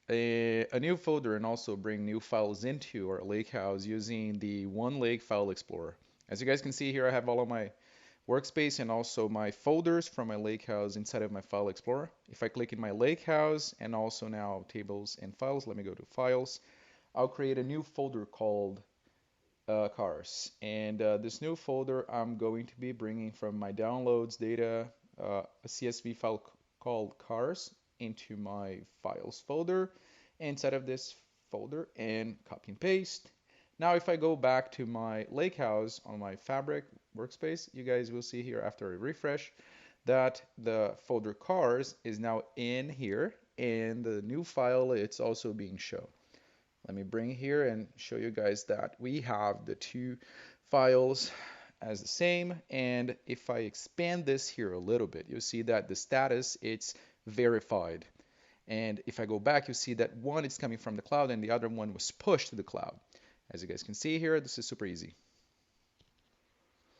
a new folder and also bring new files into our lakehouse using the One Lake File Explorer. As you guys can see here, I have all of my workspace and also my folders from my lakehouse inside of my File Explorer. If I click in my lakehouse and also now tables and files, let me go to files. I'll create a new folder called cars. And this new folder I'm going to be bringing from my downloads data, a CSV file called cars into my files folder inside of this folder and copy and paste. Now if I go back to my lakehouse on my fabric workspace, you guys will see here after a refresh that the folder cars is now in here and the new file it's also being shown. Let me bring here and show you guys that we have the two files as the same. And if I expand this here a little bit, you'll see that the status it's verified. And if I go back, you see that one is coming from the cloud and the other one was pushed to the cloud. As you guys can see here, this is super easy.